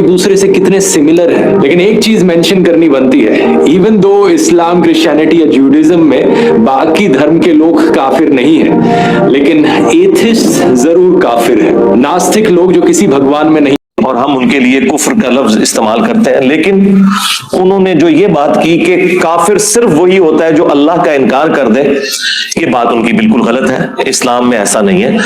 दूसरे से कितने सिमिलर हैं, लेकिन एक चीज मेंशन करनी बनती है, इवन दो इस्लाम, क्रिश्चियनिटी या जूडिज्म में बाकी धर्म के लोग काफिर नहीं हैं, लेकिन एथिस्ट जरूर काफिर है। नास्तिक लोग जो किसी भगवान में नहीं, और हम उनके लिए कुफ्र का लफ्ज इस्तेमाल करते हैं, लेकिन उन्होंने जो ये बात की कि काफिर सिर्फ वही होता है जो अल्लाह का इनकार कर दे, ये बात उनकी बिल्कुल गलत है। इस्लाम में ऐसा नहीं है।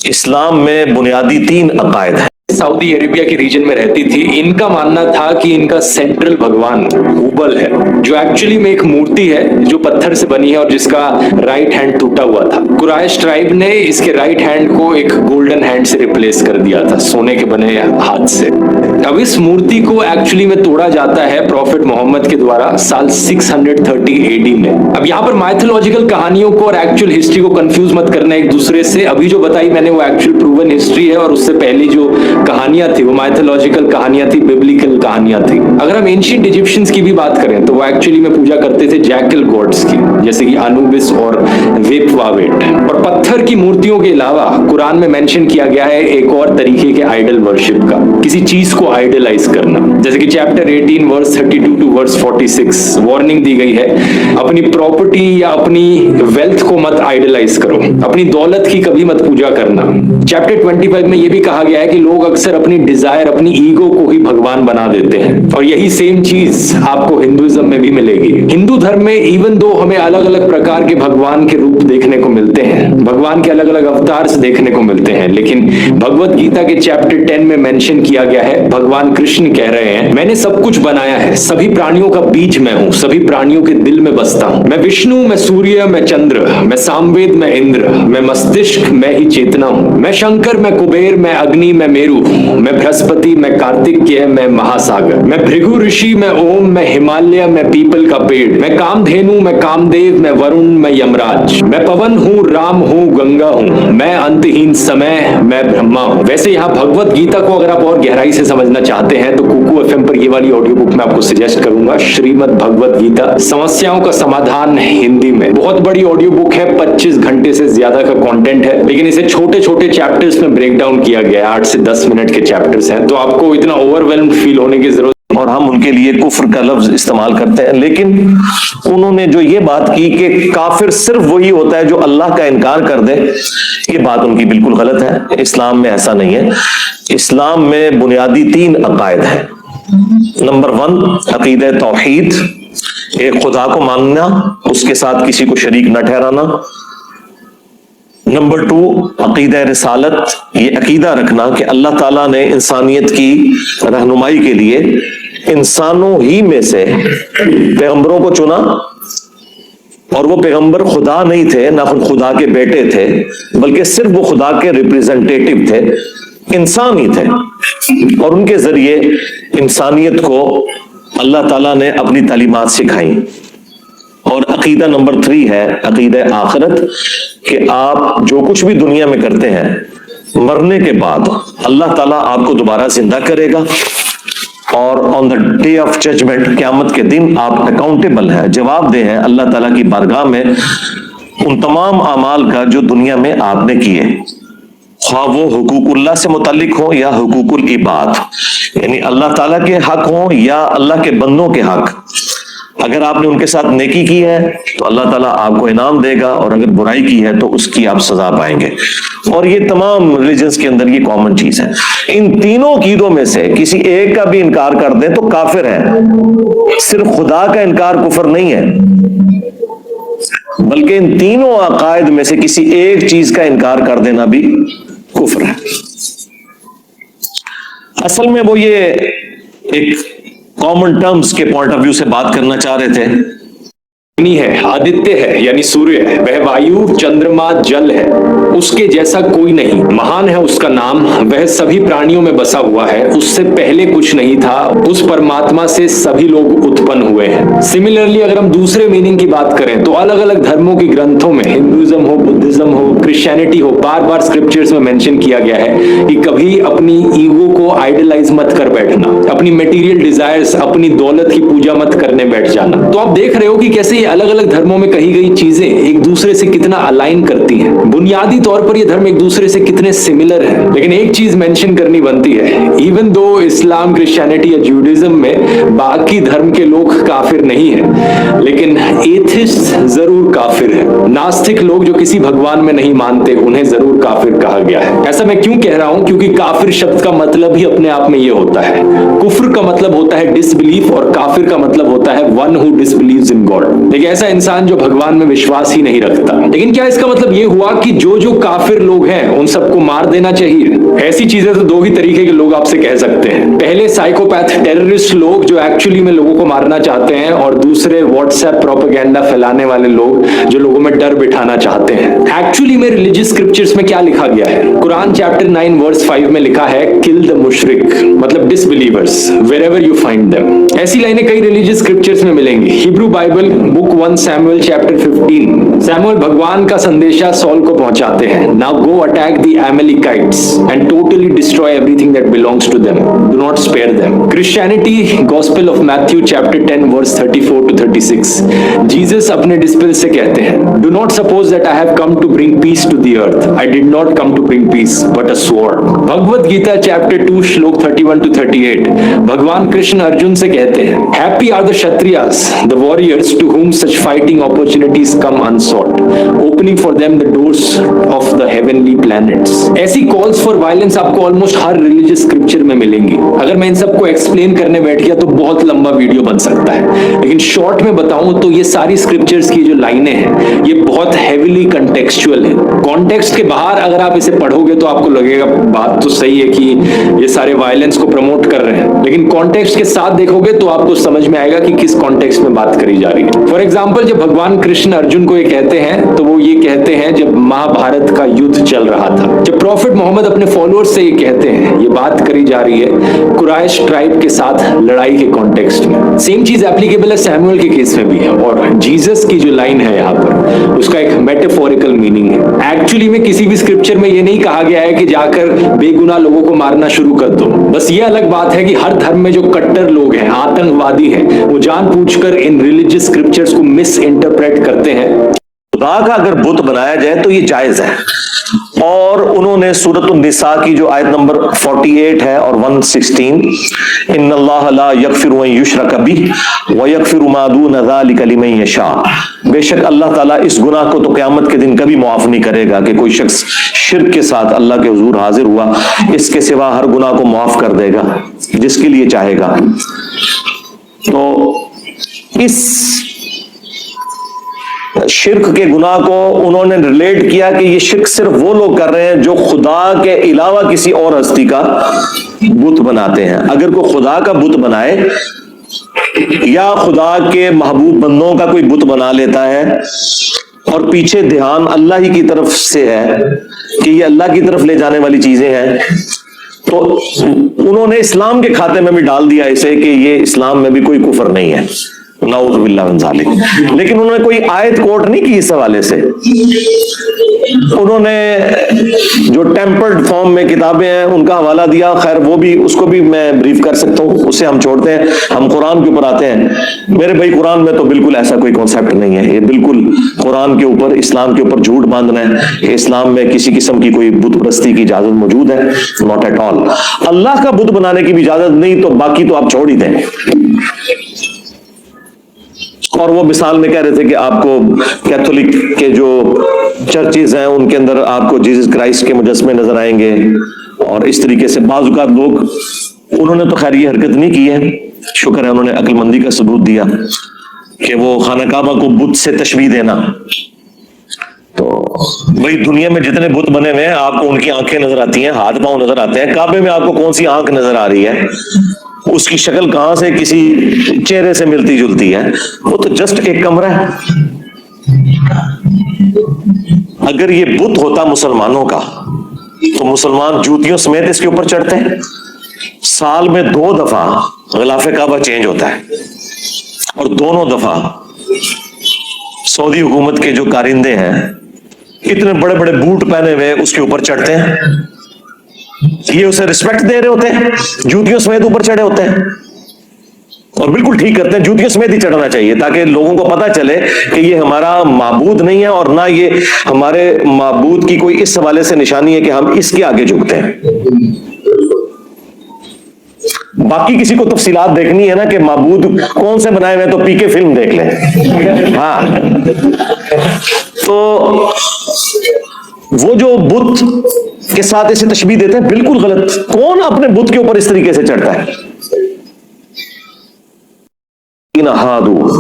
इस्लाम में बुनियादी 3 अकायद हैं। सऊदी अरेबिया के रीजन में रहती थी। इनका मानना था कि इनका सेंट्रल भगवान हुबल है, जो एक्चुअली में एक मूर्ति है जो पत्थर से बनी है और जिसका राइट हैंड टूटा हुआ था। कुरैश ट्राइब ने इसके राइट हैंड को एक गोल्डन हैंड से रिप्लेस कर दिया था, सोने के बने हाथ से। अब इस मूर्ति को एक्चुअली में तोड़ा जाता है प्रॉफिट मोहम्मद के द्वारा साल 630 AD में। अब यहाँ पर माइथोलॉजिकल कहानियों को और एक्चुअल हिस्ट्री को कंफ्यूज मत करना एक दूसरे से। अभी जो बताई मैंने वो एक्चुअल प्रूवन हिस्ट्री है, और उससे पहले जो कहानियां थी वो माइथोलॉजिकल कहानियां थी, बिब्लिकल कहानियां थी। अगर हम एंशिएंट इजिप्शियंस की भी बात करें तो वो एक्चुअली में पूजा करते थे जैकल गॉड्स की, जैसे कि अनुबिस और वेपवावेट। और पत्थर की मूर्तियों के अलावा कुरान में मेंशन किया गया है एक और तरीके के आइडल वर्शिप का, किसी चीज को आइडलाइज करना। जैसे कि chapter 18 verse 32 to verse 46 warning दी गई है, अपनी प्रॉपर्टी या अपनी वेल्थ को मत आइडलाइज करो, अपनी दौलत की कभी मत पूजा करना। चैप्टर 25 में यह भी कहा गया है कि लोग अक्सर अपनी डिजायर, अपनी ईगो को ही भगवान बना देते हैं, और यही सेम चीज आपको हिंदुइज्म में भी मिलेगी। हिंदू धर्म में इवन दो हमें अलग अलग प्रकार के भगवान के रूप देखने को मिलते हैं, भगवान के अलग अलग अवतार से देखने को मिलते हैं, लेकिन भगवत गीता के चैप्टर 10 में मेंशन किया गया है, भगवान कृष्ण कह रहे हैं, मैंने सब कुछ बनाया है, सभी प्राणियों का बीज मैं हूं, सभी प्राणियों के दिल में बसता हूं। मैं विष्णु, मैं सूर्य, मैं चंद्र, मैं सामवेद, मैं इंद्र, मैं मस्तिष्क, मैं ही चेतना हूं। मैं शंकर, मैं कुबेर, मैं अग्नि, मैं मेरु, मैं बृहस्पति, मैं कार्तिकेय, मैं महासागर, मैं भृगु ऋषि, मैं ओम, मैं हिमालय, मैं पीपल का पेड़, मैं कामधेनु, मैं कामदेव, मैं वरुण, मैं यमराज, मैं पवन हूँ, राम हूँ, गंगा हूँ, मैं अंतहीन समय, मैं ब्रह्मा हूँ। वैसे यहाँ भगवत गीता को अगर आप और गहराई से समझना चाहते हैं तो कुकू FM पर ये वाली ऑडियो बुक मैं आपको सजेस्ट करूंगा, श्रीमद् भगवत गीता समस्याओं का समाधान हिंदी में। बहुत बड़ी ऑडियो बुक है, 25 घंटे से ज्यादा का कंटेंट है, लेकिन इसे छोटे छोटे चैप्टर्स में ब्रेक डाउन किया गया है, 8 से 10 मिनट के चैप्टर्स हैं, तो आपको इतना ओवरवेल्म्ड फील होने की जरूरत। और हम उनके लिए कुफ्र का लफ्ज इस्तेमाल करते हैं, लेकिन उन्होंने जो ये बात की कि काफिर सिर्फ वही होता है जो अल्लाह का इनकार कर दे, ये बात उनकी बिल्कुल गलत है। इस्लाम में ऐसा नहीं है। इस्लाम में बुनियादी 3 अकायद हैं। नंबर 1 अकीदे तौहीद, एक खुदा को मानना, उसके साथ किसी को शरीक न ठहराना। नंबर 2 अकीदा रिसालत, ये अकीदा रखना कि अल्लाह ताला ने इंसानियत की रहनुमाई के लिए इंसानों ही में से पैगंबरों को चुना, और वो पैगंबर खुदा नहीं थे, ना खुदा के बेटे थे, बल्कि सिर्फ वो खुदा के रिप्रेजेंटेटिव थे, इंसान ही थे, और उनके जरिए इंसानियत को अल्लाह ताला ने अपनी तालीमात सिखाई। और अकीदा नंबर 3 है अकीदा आखिरत, कि आप जो कुछ भी दुनिया में करते हैं, मरने के बाद अल्लाह ताला आपको दोबारा जिंदा करेगा, और on the day of judgement, क़यामत के दिन आप अकाउंटेबल हैं, जवाबदेह हैं अल्लाह ताला की बारगाह में उन तमाम अमाल का जो दुनिया में आपने किए, ख्वाह वो हुकूकुल्लाह से मुताल्लिक हो या हुकूकुल इबाद, यानी अल्लाह ताला के हक हो या अल्लाह के बंदों के हक। अगर आपने उनके साथ नेकी की है तो अल्लाह ताला आपको इनाम देगा, और अगर बुराई की है तो उसकी आप सजा पाएंगे। और ये तमाम रिलीजन्स के अंदर ये कॉमन चीज है। इन तीनों कीदों में से किसी एक का भी इनकार कर दें तो काफिर है। सिर्फ खुदा का इनकार कुफर नहीं है, बल्कि इन तीनों अकायद में से किसी एक चीज का इनकार कर देना भी कुफर है। असल में वो ये एक कॉमन टर्म्स के पॉइंट ऑफ व्यू से बात करना चाह रहे थे। है, आदित्य है यानी सूर्य है, वह वायु, चंद्रमा, जल है, उसके जैसा कोई नहीं, महान है उसका नाम, वह सभी प्राणियों में बसा हुआ है, उससे पहले कुछ नहीं था, उस परमात्मा से सभी लोग उत्पन्न हुए हैं। सिमिलरली अगर हम दूसरे मीनिंग की बात करें तो अलग अलग धर्मों के ग्रंथों में, हिंदुइज्म हो, बुद्धिज्म हो, क्रिश्चियनिटी हो, बार बार स्क्रिप्चर्स में मेंशन किया गया है कि कभी अपनी ईगो को आइडलाइज मत कर बैठना, अपनी मटेरियल डिजायर्स, अपनी दौलत की पूजा मत करने बैठ जाना। तो आप देख रहे हो कि कैसे अलग अलग धर्मों में कही गई चीजें एक दूसरे से कितना अलाइन करती हैं। बुनियादी तौर पर ये धर्म एक दूसरे से कितने सिमिलर हैं। लेकिन एक चीज मेंशन करनी बनती है, इवन दो इस्लाम, क्रिश्चियनिटी या जूडिज्म में बाकी धर्म के लोग काफिर नहीं है, लेकिन एथिस्ट जरूर काफिर है। नास्तिक लोग जो किसी भगवान में नहीं मानते, उन्हें जरूर काफिर कहा गया है। ऐसा मैं क्यों कह रहा हूं? क्योंकि काफिर शब्द का मतलब ही अपने आप में ये होता है। कुफ्र का मतलब होता है डिसबिलीफ और काफिर का मतलब होता है वन हु डिसबिलीव्स इन गॉड। देखिए, ऐसा इंसान जो भगवान में विश्वास ही नहीं रखता। लेकिन क्या इसका मतलब ये हुआ कि जो जो काफिर लोग हैं उन सबको मार देना चाहिए? ऐसी चीजें तो दो ही तरीके के लोग आपसे कह सकते हैं। पहले साइकोपैथ, टेररिस्ट लोग जो एक्चुअली में लोगों को मारना चाहते हैं, और दूसरे व्हाट्सएप प्रोपेगेंडा फैलाने वाले लोग जो लोगों में डर बिठाना चाहते हैं। एक्चुअली में रिलीजियस स्क्रिप्चर्स में क्या लिखा गया है? कुरान चैप्टर 9 वर्स 5 में लिखा है, किल द मुशरिक, मतलब disbelievers wherever you find them. ऐसी लाइनें कई रिलीजियस स्क्रिप्चर्स में मिलेंगी। Hebrew Bible book 1 Samuel chapter 15, Samuel भगवान का संदेशा सॉल को पहुंचाते हैं, now go attack the Amalekites and totally destroy everything that belongs to them, do not spare them. Christianity gospel of Matthew chapter 10 verse 34 to 36, Jesus अपने disciples से कहते हैं, do not suppose that I have come to bring peace to the earth, I did not come to bring peace but a sword. Bhagavad Gita chapter 2 श्लोक 31 to 38, भगवान कृष्ण अर्जुन से कहते हैं, happy are the Kshatriyas, the warriors to whom such fighting opportunities come unsought, opening for them the doors of the heavenly planets। ऐसी calls for violence आपको almost हर religious scripture में मिलेंगी। अगर मैं इन सबको एक्सप्लेन करने बैठ गया तो बहुत लंबा वीडियो बन सकता है, लेकिन शॉर्ट में बताऊं तो ये सारी स्क्रिप्चर्स की जो लाइनें हैं ये बहुत हेविली कंटेक्चुअल है। कॉन्टेक्स्ट के बाहर अगर आप इसे पढ़ोगे तो आपको लगेगा बात तो सही है कि ये सारे वायलेंस को प्रमोट कर रहे हैं, लेकिन कॉन्टेक्स्ट के साथ देखोगे तो आपको समझ में आएगा कि किस कॉन्टेक्स्ट में बात करी जा रही है। फॉर एग्जाम्पल, जब भगवान कृष्ण अर्जुन को ये कहते हैं तो वो ये कहते हैं जब महाभारत का युद्ध चल रहा था। जब प्रॉफिट मोहम्मद अपने फॉलोअर्स से ये कहते हैं, ये बात करी जा रही है कुरैश ट्राइब के साथ लड़ाई के कॉन्टेक्स्ट में। सेम चीज एप्लीकेबल है सैमुएल के केस में भी है, और जीसस की जो लाइन है यहाँ पर उसका एक मेटाफोरिकल मीनिंग है। एक्चुअली में किसी भी स्क्रिप्चर में ये नहीं कहा गया है कि जाकर बेगुनाह लोगों को मारना शुरू कर दो। बस ये अलग बात है कि हर धर्म में जो कट्टर लोग हैं, आतंकवादी हैं, वो जानबूझकर इन रिलीजियस स्क्रिप्चर्स को मिस इंटरप्रेट करते हैं। खुदा का अगर बुत बनाया जाए तो ये जायज है। और उन्होंने सूरत निसा की जो आयत नंबर 48 है और 116, इन्नल्लाह ला यगफिरु अन युशरक बिही व यगफिरु मा दून ज़ालिका लिमन यशा, बेशक अल्लाह ताला इस गुनाह को तो क़यामत के दिन कभी माफ नहीं करेगा कि कोई शख्स शिर्क के साथ अल्लाह के हुजूर हाजिर हुआ, इसके सिवा हर गुनाह को माफ कर देगा जिसके लिए चाहेगा। तो इस शिर्क के गुनाह को उन्होंने रिलेट किया कि ये शिर्क सिर्फ वो लोग कर रहे हैं जो खुदा के अलावा किसी और हस्ती का बुत बनाते हैं। अगर कोई खुदा का बुत बनाए या खुदा के महबूब बंदों का कोई बुत बना लेता है और पीछे ध्यान अल्लाह ही की तरफ से है कि ये अल्लाह की तरफ ले जाने वाली चीजें हैं, तो उन्होंने इस्लाम के खाते में भी डाल दिया इसे कि ये इस्लाम में भी कोई कुफर नहीं है, नाउज़ुबिल्लाह मिन ज़ालिक। लेकिन उन्होंने कोई आयत कोट नहीं की इस हवाले से। उन्होंने जो टेम्पर्ड फॉर्म में किताबें हैं उनका हवाला दिया, खैर वो भी, उसको भी मैं ब्रीफ कर सकता हूँ, उसे हम छोड़ते हैं, हम कुरान के ऊपर आते हैं। मेरे भाई, कुरान में तो बिल्कुल ऐसा कोई कॉन्सेप्ट नहीं है। ये बिल्कुल कुरान के ऊपर, इस्लाम के ऊपर झूठ बांधना है कि इस्लाम में किसी किस्म की कोई बुत परस्ती की इजाजत मौजूद है, नॉट एट ऑल। अल्लाह का बुत बनाने की भी इजाजत नहीं, तो बाकी तो आप छोड़ ही दें। और वो मिसाल में कह रहे थे कि आपको कैथोलिक के जो चर्चेज हैं उनके अंदर आपको जीसस क्राइस्ट के मुजस्मे नजर आएंगे, और इस तरीके से बाज़-औक़ात लोग, उन्होंने तो खैर ये हरकत नहीं की है, शुक्र है उन्होंने अक्लमंदी का सबूत दिया कि वो खाना काबा को बुत से तशबीह देना। तो भाई, दुनिया में जितने बुत बने हुए हैं आपको उनकी आंखें नजर आती हैं, हाथ पांव नजर आते हैं, काबे में आपको कौन सी आंख नजर आ रही है? उसकी शक्ल कहां से किसी चेहरे से मिलती जुलती है? वो तो जस्ट एक कमरा है। अगर ये बुत होता मुसलमानों का तो मुसलमान जूतियों समेत इसके ऊपर चढ़ते हैं। साल में 2 दफा गिलाफे काबा चेंज होता है, और दोनों दफा सऊदी हुकूमत के जो कारिंदे हैं इतने बड़े बड़े बूट पहने हुए उसके ऊपर चढ़ते हैं। ये उसे रिस्पेक्ट दे रहे होते हैं, जूतियों समेत ऊपर चढ़े होते हैं। اور بالکل ٹھیک کرتے ہیں, جوتیوں سمیت ہی چڑھنا چاہیے تاکہ لوگوں کو پتہ چلے کہ یہ ہمارا معبود نہیں ہے اور نہ یہ ہمارے معبود کی کوئی اس حوالے سے نشانی ہے کہ ہم اس کے آگے جھکتے ہیں. باقی کسی کو تفصیلات دیکھنی ہے نا کہ معبود کون سے بنائے ہوئے ہیں تو پی کے فلم دیکھ لیں. ہاں, تو وہ جو بت کے ساتھ اسے تشبیہ دیتے ہیں بالکل غلط. کون اپنے بت کے اوپر اس طریقے سے چڑھتا ہے؟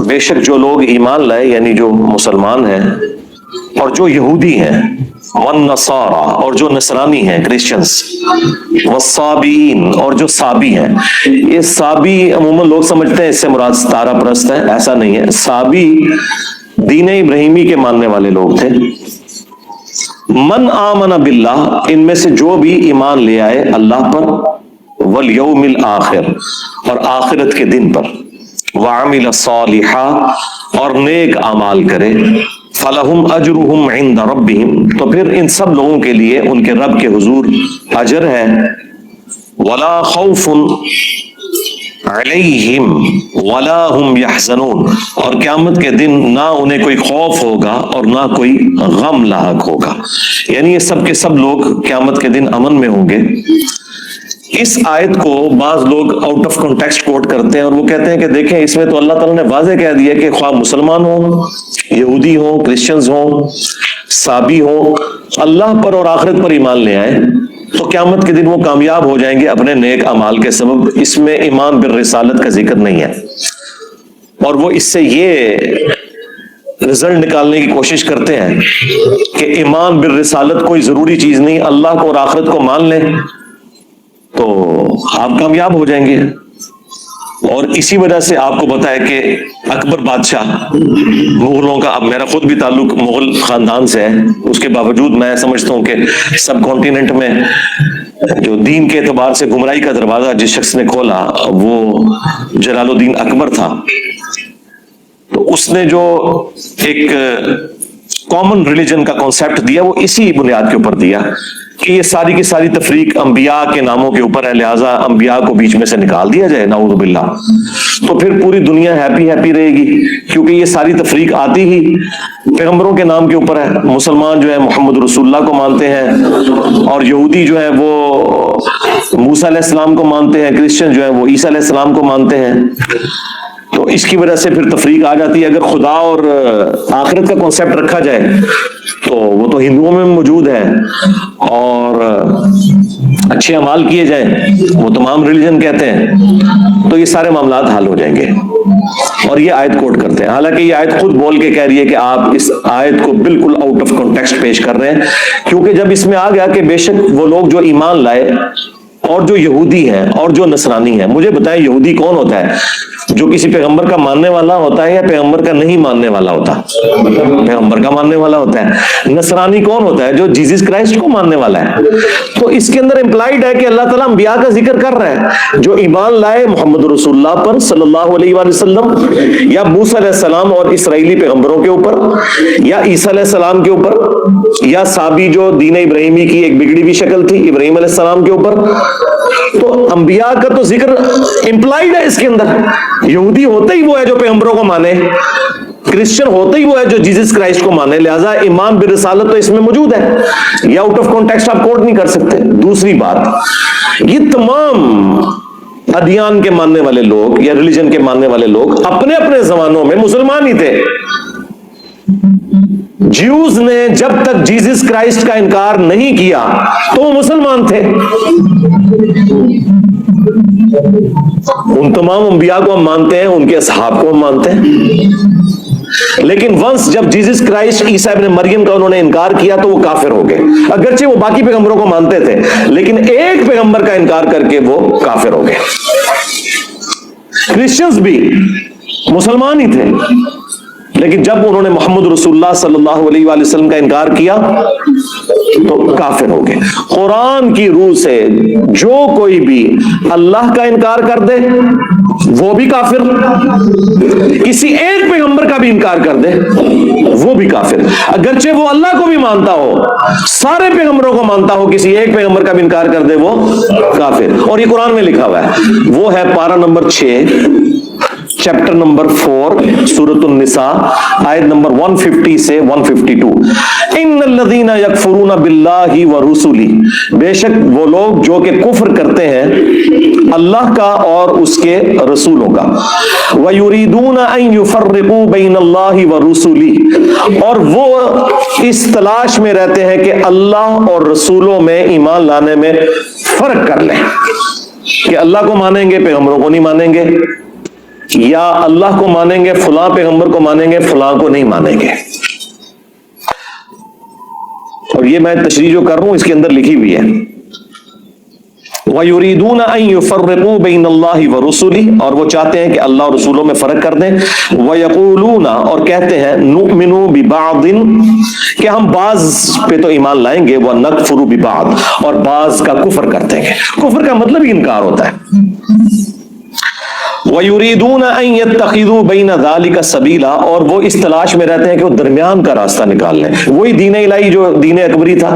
بے شک جو لوگ ایمان لائے یعنی جو مسلمان ہیں اور جو یہودی ہیں, والنصارى اور جو نصرانی ہیں کرسچنز, والصابئین اور جو صابی ہیں. یہ صابی عموماً لوگ سمجھتے ہیں اس سے مراد ستارہ پرست ہے, ایسا نہیں ہے. صابی دین ابراہیمی کے ماننے والے لوگ تھے. من آمن باللہ, ان میں سے جو بھی ایمان لے آئے اللہ پر, والیوم الآخر اور آخرت کے دن پر, وعمل صالحا اور نیک اعمال کرے, فلہم اجرہم عند ربہم تو پھر ان سب لوگوں کے لیے ان کے رب کے حضور اجر ہے. ولا خوف علیہم ولا ہم یحزنون اور قیامت کے دن نہ انہیں کوئی خوف ہوگا اور نہ کوئی غم لاحق ہوگا. یعنی یہ سب کے سب لوگ قیامت کے دن امن میں ہوں گے. اس آیت کو بعض لوگ آؤٹ آف کانٹیکسٹ کوٹ کرتے ہیں اور وہ کہتے ہیں کہ دیکھیں اس میں تو اللہ تعالیٰ نے واضح کہہ دیا کہ خواہ مسلمان ہوں, یہودی ہوں, کرسچنز ہوں, صابی ہوں, اللہ پر اور آخرت پر ایمان لے آئیں تو قیامت کے دن وہ کامیاب ہو جائیں گے اپنے نیک اعمال کے سبب. اس میں ایمان بالرسالت کا ذکر نہیں ہے. اور وہ اس سے یہ رزلٹ نکالنے کی کوشش کرتے ہیں کہ ایمان بالرسالت کوئی ضروری چیز نہیں, اللہ کو اور آخرت کو مان لیں تو آپ کامیاب ہو جائیں گے. اور اسی وجہ سے آپ کو پتا ہے کہ اکبر بادشاہ مغلوں کا, اب میرا خود بھی تعلق مغل خاندان سے ہے, اس کے باوجود میں سمجھتا ہوں کہ سب کانٹیننٹ میں جو دین کے اعتبار سے گمراہی کا دروازہ جس شخص نے کھولا وہ جلال الدین اکبر تھا. تو اس نے جو ایک کامن ریلیجن کا کانسیپٹ دیا وہ اسی بنیاد کے اوپر دیا کہ یہ ساری کی ساری تفریق انبیاء کے ناموں کے اوپر ہے, لہٰذا انبیاء کو بیچ میں سے نکال دیا جائے, نعوذ باللہ. تو پھر پوری دنیا ہیپی رہے گی کیونکہ یہ ساری تفریق آتی ہی پیغمبروں کے نام کے اوپر ہے. مسلمان جو ہے محمد رسول اللہ کو مانتے ہیں اور یہودی جو ہے وہ موسیٰ علیہ السلام کو مانتے ہیں, کرسچن جو ہے وہ عیسیٰ علیہ السلام کو مانتے ہیں. تو اس کی وجہ سے پھر تفریق آ جاتی ہے. اگر خدا اور آخرت کا کانسیپٹ رکھا جائے تو وہ تو ہندوؤں میں موجود ہے, اور اچھے اعمال کیے جائیں وہ تمام ریلیجن کہتے ہیں, تو یہ سارے معاملات حل ہو جائیں گے. اور یہ آیت کوٹ کرتے ہیں, حالانکہ یہ آیت خود بول کے کہہ رہی ہے کہ آپ اس آیت کو بالکل آؤٹ آف کانٹیکسٹ پیش کر رہے ہیں, کیونکہ جب اس میں آ گیا کہ بے شک وہ لوگ جو ایمان لائے اور جو یہودی ہیں اور جو نصرانی ہیں. مجھے بتائیں یہودی کون ہوتا ہے؟ جو کسی پیغمبر کا ماننے والا ہوتا ہے یا پیغمبر کا نہیں ماننے والا ہوتا؟ پیغمبر کا ماننے والا ہوتا ہے. نصرانی کون ہوتا ہے؟ جو جیزس کرائسٹ کو ماننے والا ہے. تو اس کے اندر امپلائڈ ہے کہ اللہ تعالیٰ انبیاء کا ذکر کر رہا ہے جو ایمان لائے محمد رسول اللہ پر صلی اللہ علیہ وآلہ وسلم, یا موسیٰ علیہ السلام اور اسرائیلی پیغمبروں کے اوپر, یا عیسیٰ علیہ السلام کے اوپر, یا صابی جو دین ابراہیمی کی ایک بگڑی ہوئی شکل تھی ابراہیم علیہ السلام کے اوپر. تو انبیاء کا تو ذکر امپلائڈ ہے اس کے اندر. یہودی ہوتا ہی وہ ہے جو پیغمبروں کو مانے, کرسچن ہوتا ہی وہ ہے جو جیزس کرائسٹ کو مانے, لہذا ایمان بالرسالت تو اس میں موجود ہے. یہ آؤٹ آف کانٹیکسٹ آپ کوٹ نہیں کر سکتے. دوسری بات, یہ تمام ادیان کے ماننے والے لوگ یا ریلیجن کے ماننے والے لوگ اپنے اپنے زمانوں میں مسلمان ہی تھے. جیوز نے جب تک جیزس کرائسٹ کا انکار نہیں کیا تو وہ مسلمان تھے. ان تمام انبیاء کو ہم مانتے ہیں, ان کے اصحاب کو ہم مانتے ہیں, لیکن ونس جب جیزس کرائسٹ عیسیٰ ابن مریم کا انہوں نے انکار کیا تو وہ کافر ہو گئے. اگرچہ وہ باقی پیغمبروں کو مانتے تھے لیکن ایک پیغمبر کا انکار کر کے وہ کافر ہو گئے. کرسچنز بھی مسلمان ہی تھے لیکن جب انہوں نے محمد رسول اللہ صلی اللہ علیہ وآلہ وسلم کا انکار کیا تو کافر ہو گئے. قرآن کی روح سے جو کوئی بھی اللہ کا انکار کر دے وہ بھی کافر, کسی ایک پیغمبر کا بھی انکار کر دے وہ بھی کافر, اگرچہ وہ اللہ کو بھی مانتا ہو, سارے پیغمبروں کو مانتا ہو, کسی ایک پیغمبر کا بھی انکار کر دے وہ کافر. اور یہ قرآن میں لکھا ہوا ہے, وہ ہے پارہ نمبر 6 चैप्टर नंबर 4 सूरत उन-निसा आयत नंबर 150 से 152। इन्नल्लज़ीना यकफुरूना बिल्लाहि व रुसुली, बेशक वो लोग जो कि कुफ्र करते हैं अल्लाह का और उसके रसूलों का, व युरीदूना अन युफर्रिकू बैनल्लाहि व रुसुली, और वो इस तलाश में रहते हैं कि अल्लाह और रसूलों में ईमान लाने में फर्क कर लें, कि अल्लाह को मानेंगे पैगंबरों को नहीं मानेंगे, या अल्लाह को मानेंगे फलां पैगंबर को मानेंगे फलां को नहीं मानेंगे। और ये मैं तशरीह जो कर रहा हूं इसके अंदर लिखी हुई है, वयुरीदूना अन युफर्रिकू बैनल्लाहि व रुसुली, और वो चाहते हैं कि अल्लाह और रसूलों में फर्क कर दें। वयकूलूना, और कहते हैं नुमिनु बिबादिन, कि हम बाज पे तो ईमान लाएंगे, व नकफुरु बिबाद, और बाज का कुफ्र कर देंगे। कुफ्र का मतलब ही इनकार होता है। वयुरीदूना अन यत्तखिदू बैन ज़ालिका सबीला, और वो इस तलाश में रहते हैं कि वो दरमियान का रास्ता निकाल लें। वही दीन इलाही जो दीन अकबरी था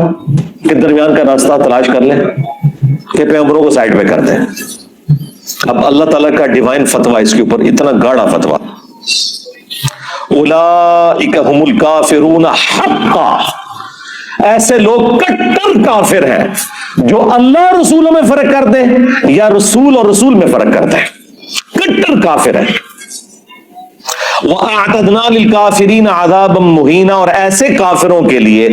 कि दरमियान का रास्ता तलाश कर लें, कि पैगंबरों को साइड पे कर दें। अब अल्लाह ताला का डिवाइन फतवा इसके ऊपर, इतना गाढ़ा फतवा, उलाइका हुमुल काफिरून हक्का, ऐसे लोग कट्टर काफिर हैं जो अल्लाह रसूलों में फर्क कर दें या रसूल और रसूल में फर्क कर दें, कट्टर काफिर है। वअअतदना लिलकाफिरीन अज़ाबम मुहीना, और ऐसे काफिरों के लिए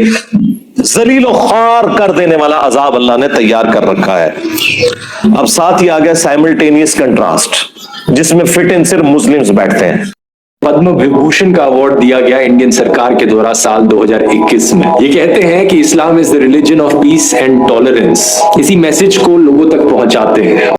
जलील और खार कर देने वाला अजाब अल्लाह ने तैयार कर रखा है। अब साथ ही आ गया साइमल्टेनियस कंट्रास्ट, जिसमें फिट इन सिर्फ मुस्लिम्स बैठते हैं। पद्म विभूषण का अवार्ड दिया गया इंडियन सरकार के द्वारा साल 2021 में। ये कहते हैं कि Islam is the religion of peace and tolerance. इसी मैसेज को लोगों तक पहुंचाते हैं।